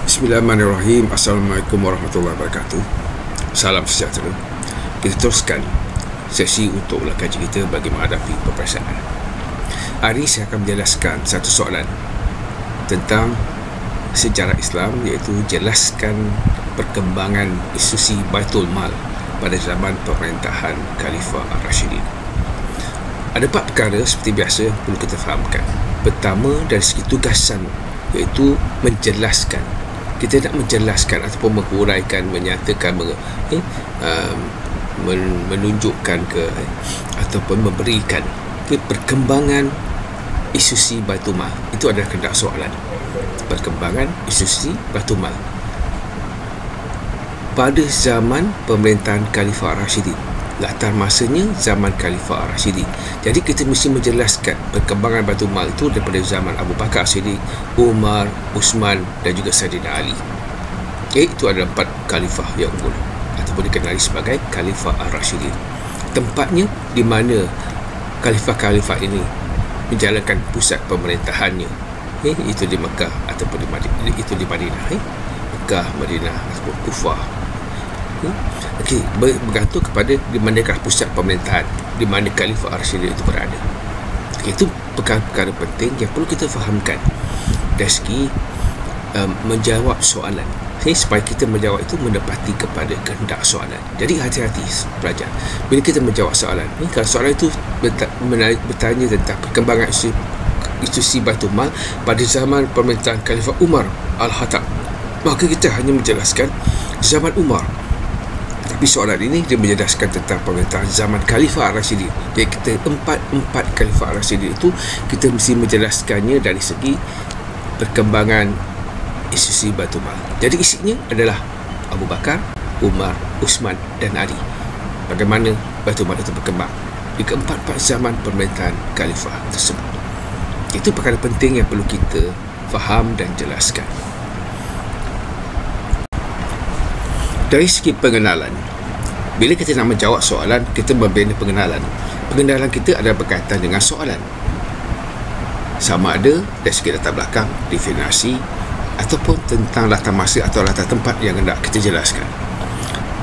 Bismillahirrahmanirrahim. Assalamualaikum warahmatullahi wabarakatuh. Salam sejahtera. Kita teruskan sesi untuk ulang kaji kita bagi menghadapi peperiksaan. Hari ini saya akan menjelaskan satu soalan tentang sejarah Islam, iaitu jelaskan perkembangan institusi Baitul Mal pada zaman pemerintahan Khalifah Ar-Rashidin. Ada 4 perkara seperti biasa yang perlu kita fahamkan. Pertama, dari segi tugasan, iaitu menjelaskan. Kita nak menjelaskan ataupun menguraikan, menyatakan, menunjukkan ataupun memberikan perkembangan institusi Baitul Mal. Itu adalah kehendak soalan. Perkembangan institusi Baitul Mal pada zaman pemerintahan Khalifah Ar-Rashidin. Latar masanya zaman Khalifah Ar-Rashidin. Jadi kita mesti menjelaskan perkembangan Baitul Mal itu daripada zaman Abu Bakar As-Siddiq, Umar, Uthman dan juga Saidina Ali. Itu adalah 4 khalifah yang unggul ataupun dikenali sebagai Khalifah Ar-Rashidin. Tempatnya di mana khalifah-khalifah ini menjalankan pusat pemerintahannya, itu di Mekah ataupun di Madinah. Itu di Madinah, Mekah, Madinah ataupun Kufah. Bergantung kepada di manakah pusat pemerintahan, di mana Khalifah Ar-Rashidin itu berada. Itu perkara-perkara penting yang perlu kita fahamkan dari segi menjawab soalan, supaya kita menjawab itu mendapati kepada kehendak soalan. Jadi hati-hati pelajar bila kita menjawab soalan ni. Kalau soalan itu bertanya tentang perkembangan institusi Baitul Mal pada zaman pemerintahan Khalifah Umar Al-Khattab, maka kita hanya menjelaskan zaman Umar. Tapi soalan ini dia menjelaskan tentang pemerintahan zaman Khalifah Ar-Rashidin. Jadi kita empat Khalifah Ar-Rashidin itu kita mesti menjelaskannya dari segi perkembangan institusi Baitul Mal. Jadi isinya adalah Abu Bakar, Umar, Uthman dan Ali. Bagaimana Baitul Mal itu berkembang di keempat-empat zaman pemerintahan Khalifah tersebut. Itu perkara penting yang perlu kita faham dan jelaskan. Dari segi pengenalan, bila kita nak menjawab soalan, kita membina pengenalan. Pengenalan kita adalah berkaitan dengan soalan. Sama ada dari segi latar belakang, definisi, ataupun tentang latar masa atau latar tempat yang hendak kita jelaskan.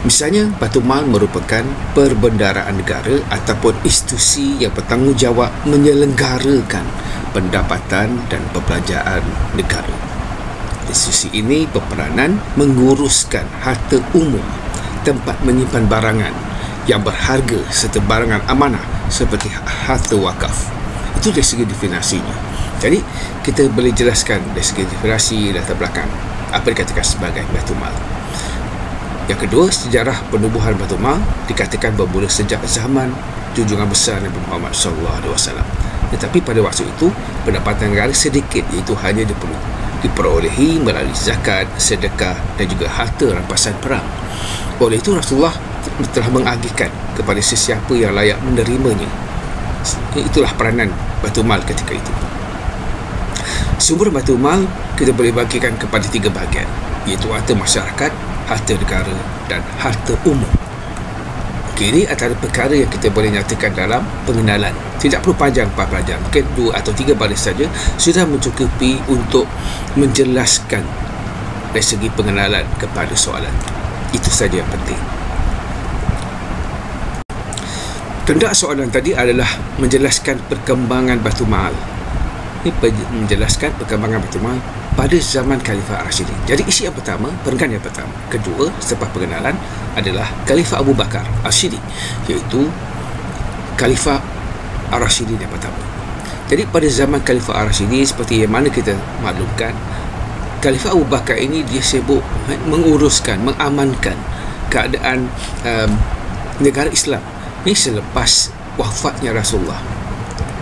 Misalnya, Baitul Mal merupakan perbendaharaan negara ataupun institusi yang bertanggungjawab menyelenggarakan pendapatan dan perbelanjaan negara. Institusi ini berperanan menguruskan harta umum, tempat menyimpan barangan yang berharga serta barangan amanah seperti harta wakaf. Itu dari segi definisinya. Jadi kita boleh jelaskan dari segi definisi latar belakang apa dikatakan sebagai Baitul Mal. Yang kedua, sejarah penubuhan Baitul Mal dikatakan bermula sejak zaman junjungan besar Nabi Muhammad SAW. Tetapi pada waktu itu pendapatan negara sedikit, iaitu hanya diperolehi melalui zakat, sedekah dan juga harta rampasan perang. Oleh itu Rasulullah telah mengagihkan kepada sesiapa yang layak menerimanya. Itulah peranan Baitul Mal ketika itu. Sumber Baitul Mal kita boleh bagikan kepada 3 bahagian, iaitu harta masyarakat, harta negara dan harta umum. Ini antara perkara yang kita boleh nyatakan dalam pengenalan. Tidak perlu panjang Pak pelajar, mungkin 2 atau 3 baris saja sudah mencukupi untuk menjelaskan dari segi pengenalan kepada soalan. Itu saja yang penting. Kehendak soalan tadi adalah menjelaskan perkembangan Baitul Mal. Ini menjelaskan perkembangan Baitul Mal pada zaman Khalifah Ar-Rashidin. Jadi isi yang pertama, perenggan yang pertama. Kedua, selepas pengenalan adalah Khalifah Abu Bakar As-Siddiq, iaitu Khalifah Ar-Rashidin yang pertama. Jadi pada zaman Khalifah Ar-Rashidin, seperti yang mana kita maklumkan, Khalifah Abu Bakar ini dia sibuk menguruskan, mengamankan keadaan negara Islam ini selepas wafatnya Rasulullah.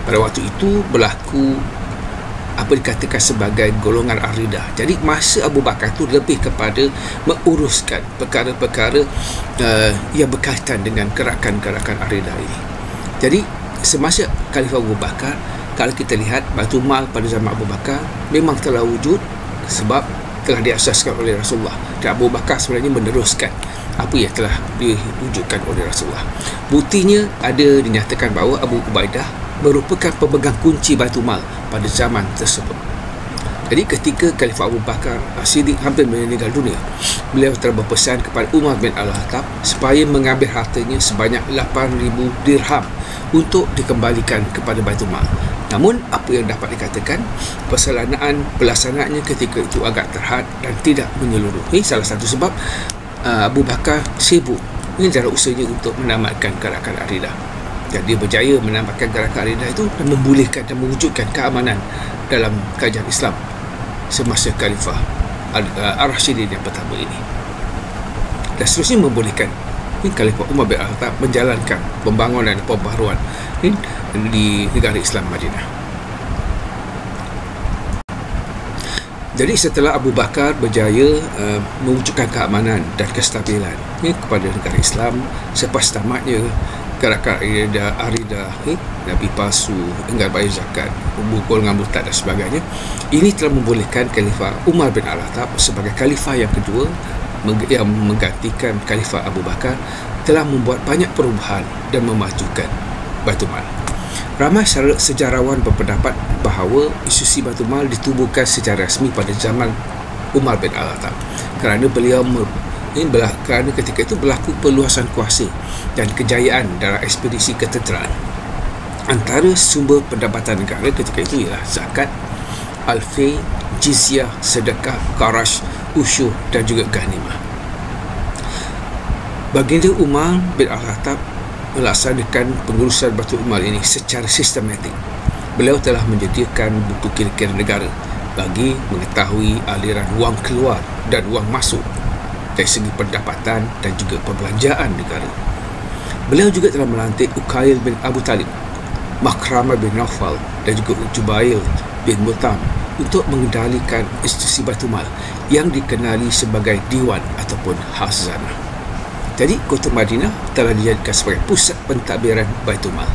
Pada waktu itu berlaku apa dikatakan sebagai golongan Ar-Ridah. Jadi masa Abu Bakar itu lebih kepada menguruskan perkara-perkara yang berkaitan dengan gerakan-gerakan Ar-Ridah ini. Jadi semasa Khalifah Abu Bakar, kalau kita lihat Baitul Mal pada zaman Abu Bakar memang telah wujud sebab telah diasaskan oleh Rasulullah, dan Abu Bakar sebenarnya meneruskan apa yang telah diwujudkan oleh Rasulullah. Buktinya ada dinyatakan bahawa Abu Ubaidah merupakan pemegang kunci Baitul Mal pada zaman tersebut. Jadi ketika Khalifah Abu Bakar As-Siddiq hampir meninggal dunia, beliau telah berpesan kepada Umar bin Al-Khattab supaya mengambil hartanya sebanyak 8,000 dirham untuk dikembalikan kepada Baitul Mal. Namun apa yang dapat dikatakan, pelaksanaannya ketika itu agak terhad dan tidak menyeluruh. Ini salah satu sebab Abu Bakar sibuk dalam usahanya untuk menamatkan gerakan Aridah. Dan dia berjaya menamatkan gerakan Aridah itu dan memulihkan dan mewujudkan keamanan dalam kerajaan Islam semasa Khalifah Ar-Rashidin yang pertama ini. Dan seterusnya membolehkan Khalifah Umar bin Al-Khattab menjalankan pembangunan dan pembaharuan di negara Islam Madinah. Jadi setelah Abu Bakar berjaya mewujudkan keamanan dan kestabilan kepada negara Islam, selepas tamatnya gerakan Aridah, Nabi palsu, enggan bayar zakat, golongan murtad dan sebagainya, ini telah membolehkan Khalifah Umar bin Al-Khattab sebagai Khalifah yang kedua yang menggantikan Khalifah Abu Bakar telah membuat banyak perubahan dan memajukan Baitul Mal. Ramai sejarawan berpendapat bahawa institusi Baitul Mal ditubuhkan secara rasmi pada zaman Umar bin Al-Khattab kerana kerana ketika itu berlaku perluasan kuasa dan kejayaan dalam ekspedisi ketenteraan. Antara sumber pendapatan negara ketika itu ialah zakat, alfei, jizyah, sedekah, kharaj, usyur dan juga ghanimah. Baginda Umar bin Al-Khattab melaksanakan pengurusan Baitul Mal ini secara sistematik. Beliau telah menyediakan buku kira-kira negara bagi mengetahui aliran wang keluar dan wang masuk dari segi pendapatan dan juga perbelanjaan negara. Beliau juga telah melantik Uqail bin Abu Talib, Makramah bin Naufal dan juga Jubail bin Mut'im untuk mengendalikan institusi Baitul Mal yang dikenali sebagai Diwan ataupun Khazanah. Jadi kota Madinah telah dijadikan sebagai pusat pentadbiran Baitul Mal.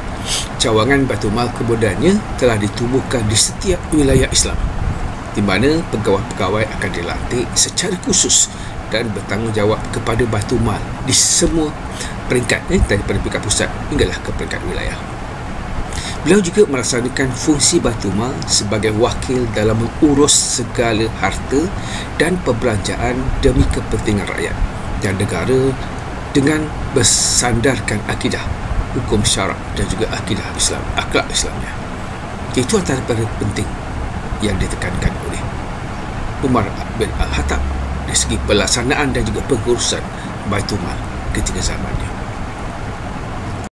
Cawangan Baitul Mal kemudiannya telah ditubuhkan di setiap wilayah Islam, di mana pegawai-pegawai akan dilantik secara khusus dan bertanggungjawab kepada Baitul Mal di semua peringkat, daripada peringkat pusat hinggalah ke peringkat wilayah. Beliau juga melaksanakan fungsi Baitul Mal sebagai wakil dalam mengurus segala harta dan perbelanjaan demi kepentingan rakyat dan negara dengan bersandarkan akidah, hukum syarak dan juga akidah Islam, akhlak Islamnya. Itu antara perkara penting yang ditekankan oleh Umar bin Al-Khattab dari segi pelaksanaan dan juga pengurusan Baitul Mal ketika zamannya.